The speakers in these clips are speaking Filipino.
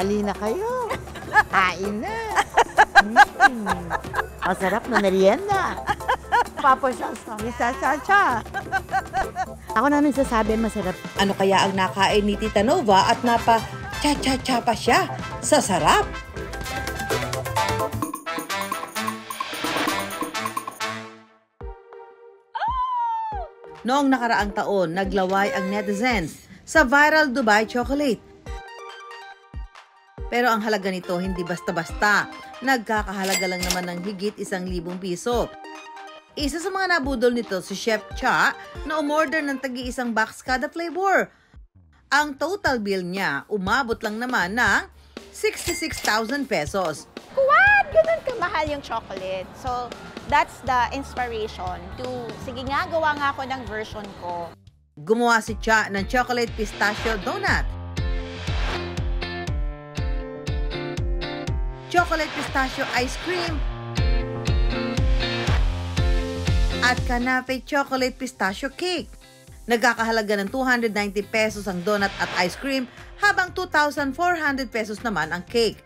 Halina kayo. Kain na. Masarap na merienda. Papasasa. Isa-sa-sa. Ako namin sasabi masarap. Ano kaya ang nakain ni Tita Nova at napa-cha-cha-cha pa siya sa sarap? Noong nakaraang taon, naglaway ang netizens sa viral Dubai chocolate. Pero ang halaga nito hindi basta-basta. Nagkakahalaga lang naman ng higit 1,000 piso. Isa sa mga nabudol nito si Chef Cha na umorder ng tagi-isang box kada flavor. Ang total bill niya umabot lang naman ng 66,000 pesos. What? Ganun kamahal yung chocolate. So, that's the inspiration to, sige nga, gawa nga ako ng version ko. Gumawa si Cha ng chocolate pistachio donut. Chocolate pistachio ice cream. At Kanafe chocolate pistachio cake. Nagkakahalaga ng 290 pesos ang donut at ice cream, habang 2,400 pesos naman ang cake.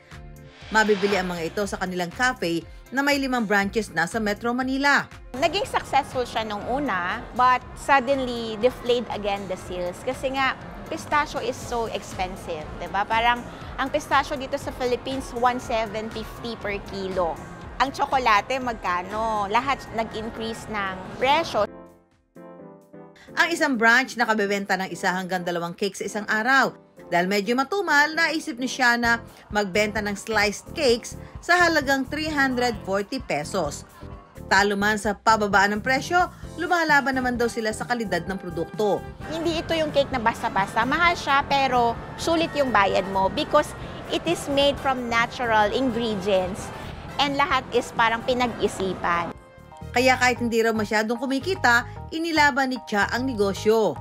Mabibili ang mga ito sa kanilang cafe na may 5 branches na sa Metro Manila. Naging successful siya nung una, but suddenly deflated again the sales. Kasi nga, pistachio is so expensive, diba? Parang ang pistachio dito sa Philippines, 1,750 per kilo. Ang tsokolate, magkano? Lahat nag-increase ng presyo. Ang isang branch nakabebenta ng 1 hanggang 2 cake sa isang araw. Dahil medyo matumal, naisip ni siya na magbenta ng sliced cakes sa halagang 340 pesos. Talo man sa pababaan ng presyo, lumalaban naman daw sila sa kalidad ng produkto. Hindi ito yung cake na basta-basta. Mahal siya, pero sulit yung bayad mo because it is made from natural ingredients and lahat is parang pinag-isipan. Kaya kahit hindi raw masyadong kumikita, inilaban ni Cha ang negosyo.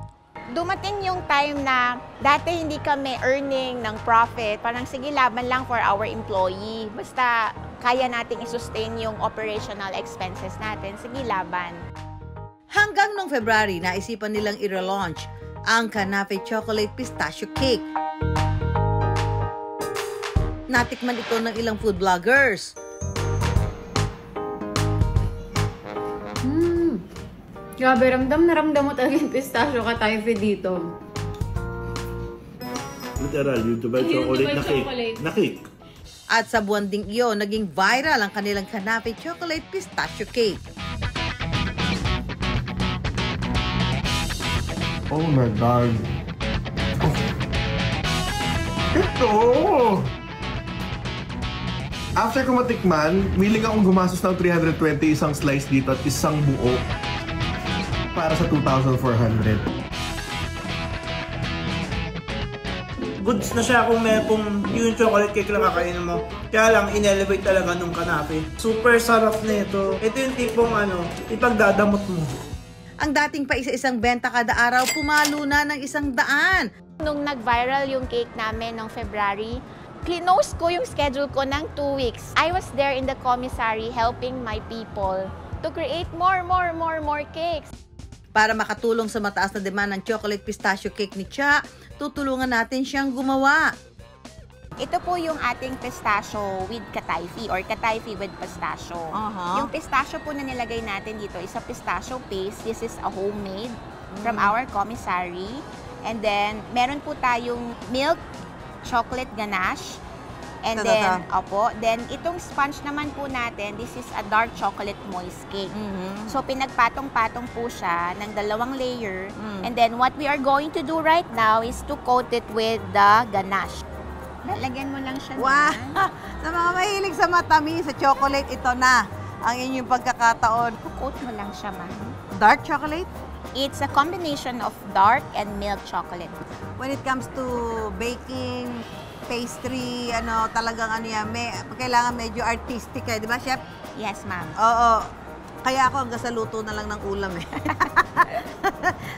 Dumating yung time na dati hindi kami earning ng profit. Parang sige, laban lang for our employee. Basta kaya nating i-sustain yung operational expenses natin. Sige, laban. Hanggang noong February, naisipan nilang i-relaunch ang Kanafe Chocolate Pistachio Cake. Natikman ito ng ilang food vloggers. Grabe, ramdam na ramdam mo talaga yung pistachio katayfe dito. Literal, yung Dubai chocolate na cake. Na cake. At sa buwan ding iyon, naging viral ang kanilang Kanafe Chocolate Pistachio Cake. Oh my God. Oh. Ito! After ko matikman, willing akong gumastos ng 320 isang slice dito at isang buo para sa 2,400. Goods na siya kung yung chocolate cake lang kakainin mo. Kaya lang, in-elevate talaga nung kanape. Super sarap na ito. Ito yung tipong ipagdadamot mo. Ang dating pa isa-isang benta kada araw, pumalo na ng 100. Nung nag-viral yung cake namin noong February, clinose ko yung schedule ko ng 2 weeks. I was there in the commissary helping my people to create more cakes. Para makatulong sa mataas na demand ng chocolate pistachio cake ni Cha, tutulungan natin siyang gumawa. Ito po yung ating pistachio with katayfe or katayfe with pistachio. Yung pistachio po na nilagay natin dito is a pistachio paste. This is a homemade from our commissary. And then, meron po tayong milk chocolate ganache. And then, then itong sponge naman po natin, this is a dark chocolate moist cake. So, pinagpatong-patong po siya ng 2 layer. And then, what we are going to do right now is to coat it with the ganache. Lalagyan mo lang siya. Wow! Sa mga mahilig sa matamis, sa chocolate, ito na ang inyong pagkakataon. Coat mo lang siya, ma'am. Dark chocolate? It's a combination of dark and milk chocolate. When it comes to baking, pastry, talagang yan, kailangan medyo artistic di ba, Chef? Yes, ma'am. Oo. Kaya ako hanggang sa luto na lang ng ulam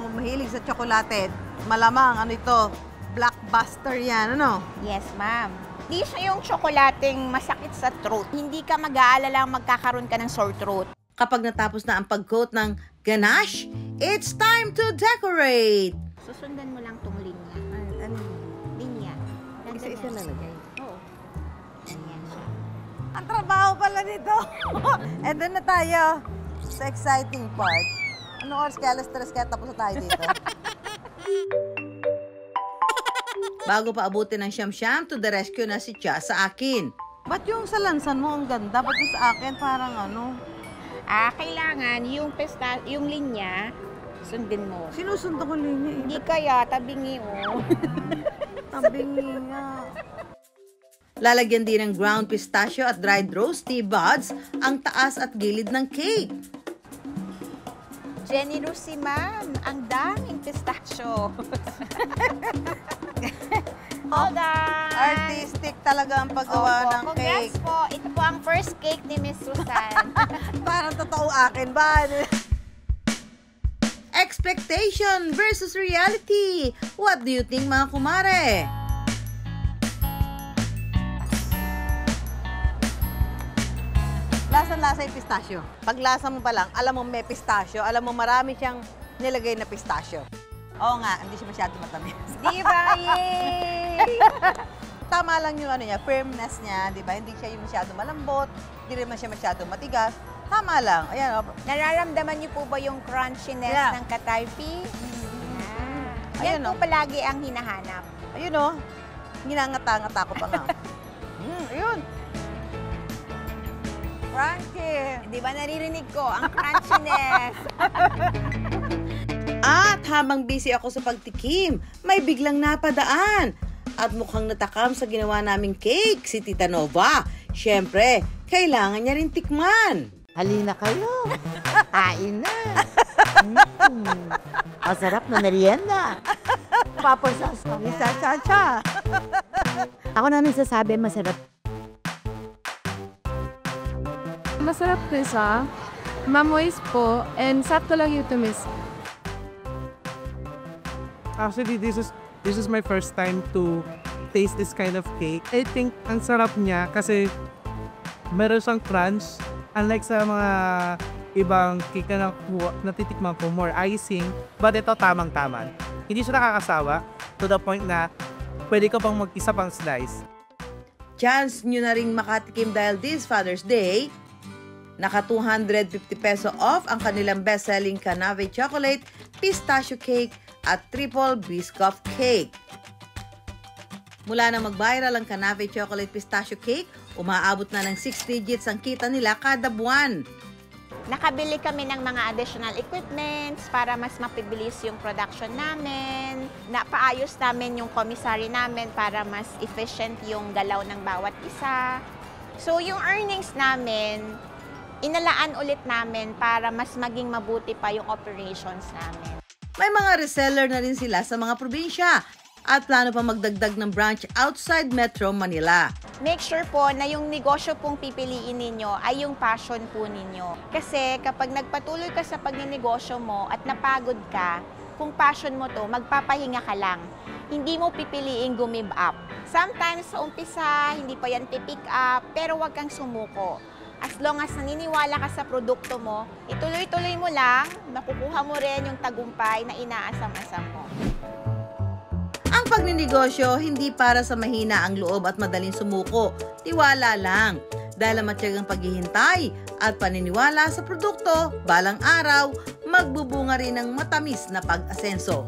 Kung mahilig sa tsokolate, malamang ito, blockbuster yan, Yes, ma'am. Hindi siya yung tsokolating masakit sa throat. Hindi ka mag-aalala magkakaroon ka ng sore throat. Kapag natapos na ang pag-coat ng ganache, it's time to decorate! Susundan mo lang tong linya. Linya. Isa-isa lalagay. Oo. Ang trabaho pala nito. And then na tayo sa exciting part. Ano oras kaya? Alas 3 kaya tapos na tayo dito. Bago pa abutin ng siyam-siyam, to the rescue na si Cha sa akin. Ba't yung sa lansan mo ang ganda? Ba't yung sa akin parang ano? Kailangan yung linya, sundin mo. Sinusundo ko linya eh. Hindi kaya, tabingi oh. Tabingi nga. Lalagyan din ng ground pistachio at dried rose tea buds ang taas at gilid ng cake. Generous si ma'am. Ang daming pistachio. Hold on. Artistic talaga ang paggawa ng cake. Congrats po. Ito po ang first cake ni Miss Susan. Parang totoo akin ba? Expectation versus reality. What do you think, mga kumare? Lasang-lasa yung pistachio. Pag lasa mo pa lang, alam mo may pistachio, alam mo marami siyang nilagay na pistachio. Oo nga, hindi siya masyado matamis. Di ba? Yay! Tama lang yung firmness niya, di ba? Hindi siya yung masyado malambot, hindi rin siya masyado matigas. Tama lang. Ayan. Nararamdaman niyo po ba yung crunchiness ng katayfi? Yan po palagi ang hinahanap. Ayun o. Ginangata-ngata ko pa nga. Ayun. Crunchy. Di ba naririnig ko ang crunchiness? At habang busy ako sa pagtikim, may biglang napadaan. At mukhang natakam sa ginawa naming cake si Tita Nova. Siyempre, kailangan niya rin tikman. Halina kayo. Kain na. Masarap na merienda. Papasasabi sa cha-cha. Ako na nagsasabi masarap. Masarap po siya. Mamoist po and sakto lang yung tumis. Actually, this is my first time to taste this kind of cake. I think ang sarap niya kasi meron siyang crunch. Unlike sa mga ibang cake na natitikman ko, more icing. But ito tamang-tama. Hindi siya nakakasawa to the point na pwede ka pang mag-isa pang slice. Chance nyo na ring makatikim dahil this Father's Day, naka 250 peso off ang kanilang best-selling Canave Chocolate, Pistachio Cake at Triple Biscoff Cake. Mula na mag-viral ang Canave Chocolate Pistachio Cake, umaabot na ng 6 digits ang kita nila kada buwan. Nakabili kami ng mga additional equipments para mas mapibilis yung production namin. Napaayos namin yung commissary namin para mas efficient yung galaw ng bawat isa. So yung earnings namin, inalaan ulit namin para mas maging mabuti pa yung operations namin. May mga reseller na rin sila sa mga probinsya at plano pa magdagdag ng branch outside Metro Manila. Make sure po na yung negosyo pong pipiliin ninyo ay yung passion po ninyo. Kasi kapag nagpatuloy ka sa pagninegosyo mo at napagod ka, kung passion mo to, magpapahinga ka lang. Hindi mo pipiliin gumib up. Sometimes sa umpisa, hindi pa yan pipick up, pero wag kang sumuko. As long as naniniwala ka sa produkto mo, ituloy-tuloy mo lang, makukuha mo rin yung tagumpay na inaasam-asam mo. Ang pagninegosyo, hindi para sa mahina ang loob at madaling sumuko. Tiwala lang. Dahil ang matyagang paghihintay at paniniwala sa produkto, balang araw, magbubunga rin ng matamis na pag-asenso.